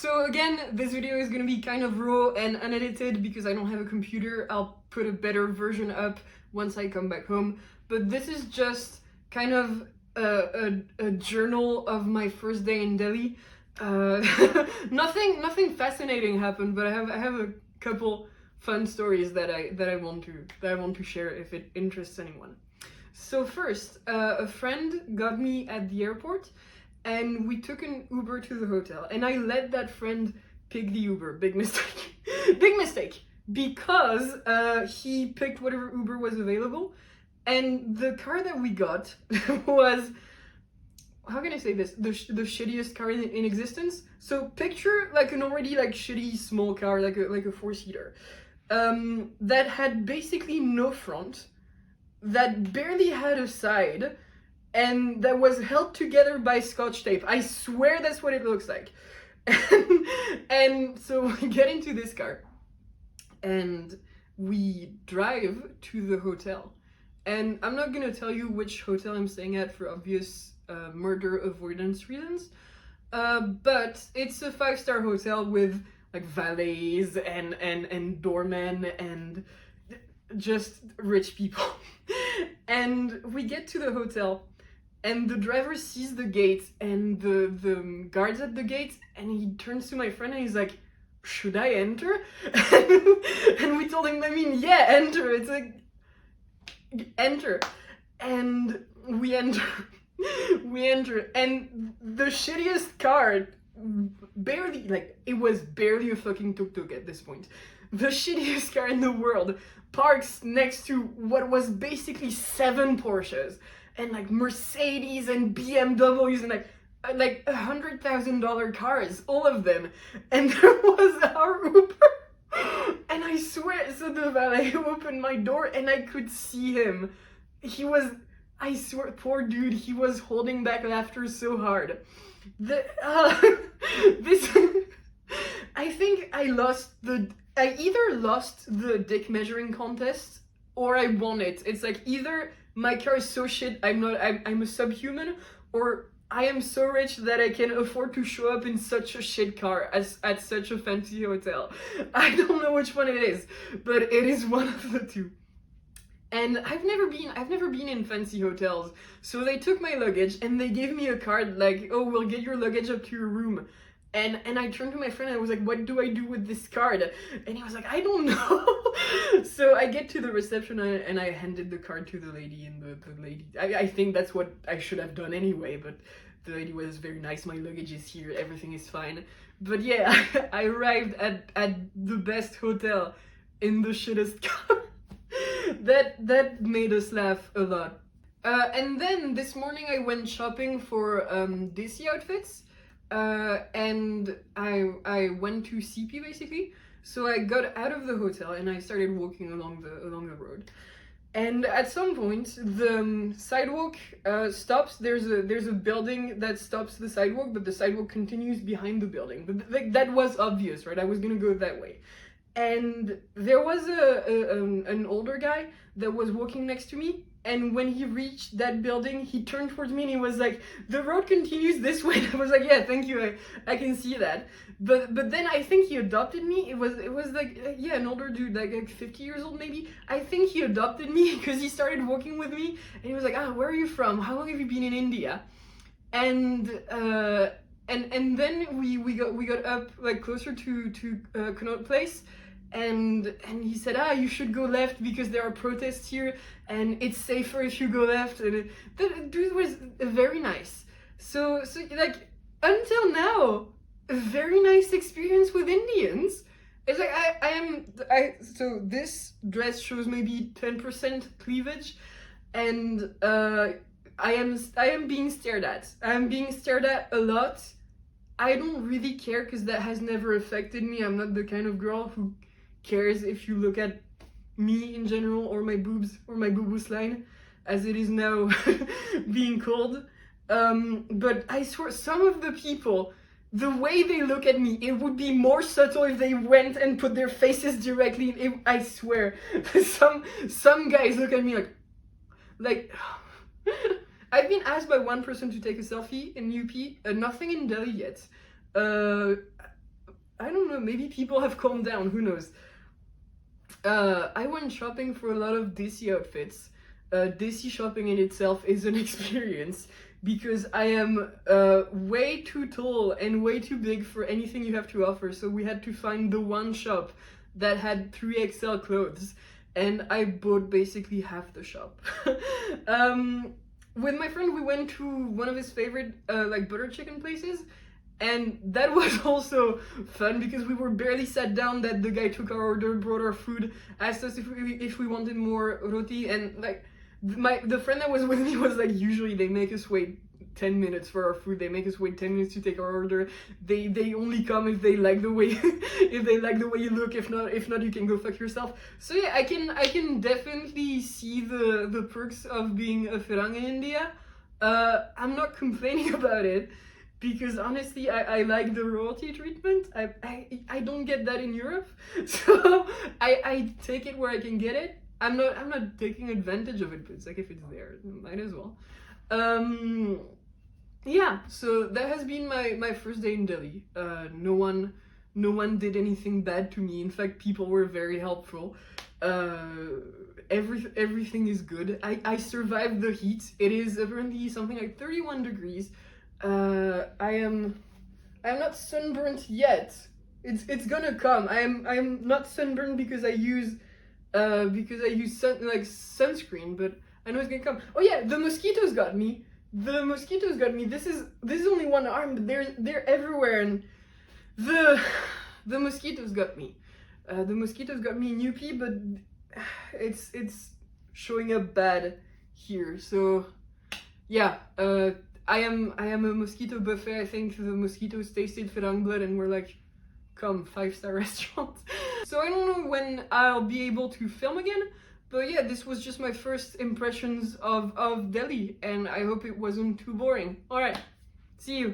So again, this video is gonna be kind of raw and unedited because I don't have a computer. I'll put a better version up once I come back home. But this is just kind of a journal of my first day in Delhi. Nothing fascinating happened, but I have a couple fun stories that I want to share if it interests anyone. So first, a friend got me at the airport, and we took an Uber to the hotel, and I let that friend pick the Uber. Big mistake. Big mistake, because he picked whatever Uber was available, and the car that we got was, how can I say this, the shittiest car in existence. So picture like an already like shitty small car, like a four-seater, that had basically no front, that barely had a side, and that was held together by scotch tape. I swear that's what it looks like. And so we get into this car and we drive to the hotel. And I'm not gonna tell you which hotel I'm staying at for obvious murder avoidance reasons, but it's a 5-star hotel with like valets and doormen and just rich people. And we get to the hotel, and the driver sees the gate and the guards at the gate, and he turns to my friend and he's like, "Should I enter?" And we told him, I mean, yeah, enter. It's like, enter. And we enter. We enter, and the shittiest car, barely, like, it was barely a fucking tuk-tuk at this point. The shittiest car in the world parks next to what was basically 7 Porsches and like Mercedes and BMWs and like $100,000 cars, all of them. And there was our Uber. And I swear, so the valet opened my door and I could see him. He was, I swear, poor dude, he was holding back laughter so hard. I think I either lost the dick measuring contest or I won it. It's like either my car is so shit I'm a subhuman, or I am so rich that I can afford to show up in such a shit car at such a fancy hotel. I don't know which one it is, but it is one of the two. And I've never been in fancy hotels. So they took my luggage and they gave me a card like, "Oh, we'll get your luggage up to your room." And I turned to my friend and I was like, "What do I do with this card?" And he was like, "I don't know." So I get to the reception and I handed the card to the lady, and the lady, I think that's what I should have done anyway, but the lady was very nice. "My luggage is here, everything is fine." But yeah, I arrived at the best hotel in the shittest car. That made us laugh a lot. And then this morning I went shopping for Desi outfits. And I went to CP basically. So I got out of the hotel and I started walking along the road. And at some point the sidewalk stops. There's a building that stops the sidewalk, but the sidewalk continues behind the building. But like, that was obvious, right? I was gonna go that way. And there was an older guy that was walking next to me, and when he reached that building, he turned towards me and he was like, "The road continues this way." And I was like, "Yeah, thank you, I can see that." But then I think he adopted me. It was like, yeah, an older dude, like 50 years old maybe. I think he adopted me because he started walking with me, and he was like, "Ah, where are you from? How long have you been in India?" And then we got up like closer to Connaught Place. And he said, "You should go left because there are protests here and it's safer if you go left." And the dude was very nice. So like, until now, a very nice experience with Indians. It's like so this dress shows maybe 10% cleavage, and I am being stared at. I'm being stared at a lot. I don't really care because that has never affected me. I'm not the kind of girl who cares if you look at me in general, or my boobs, or my boo-boos line, as it is now being called. But I swear, some of the people, the way they look at me, it would be more subtle if they went and put their faces directly in. I swear, some guys look at me like I've been asked by one person to take a selfie in UP, nothing in Delhi yet. I don't know, maybe people have calmed down, who knows. I went shopping for a lot of Desi outfits. Desi shopping in itself is an experience because I am way too tall and way too big for anything you have to offer. So we had to find the one shop that had 3XL clothes, and I bought basically half the shop. With my friend, we went to one of his favorite like butter chicken places, and that was also fun because we were barely sat down that the guy took our order, brought our food, asked us if we wanted more roti, and like the friend that was with me was like, usually they make us wait 10 minutes for our food, they make us wait 10 minutes to take our order, they only come if they like the way if they like the way you look, if not you can go fuck yourself. So yeah, I can definitely see the perks of being a Firang in India. I'm not complaining about it, because honestly I like the royalty treatment. I don't get that in Europe, so I take it where I can get it. I'm not taking advantage of it, but it's like, if it's there, might as well. Yeah, so that has been my first day in Delhi. No one did anything bad to me. In fact, people were very helpful. Everything is good. I survived the heat. It is apparently something like 31 degrees. I'm not sunburnt yet. It's gonna come. I'm not sunburned because I use sunscreen, but I know it's gonna come. Oh yeah, the mosquitoes got me. This is only one arm, but they're everywhere, and the mosquitoes got me. The mosquitoes got me in UP, but it's showing up bad here. So yeah, I am a mosquito buffet. I think the mosquitoes tasted Firang blood and were like, come, 5-star restaurant. So I don't know when I'll be able to film again, but yeah, this was just my first impressions of Delhi, and I hope it wasn't too boring. Alright, see you.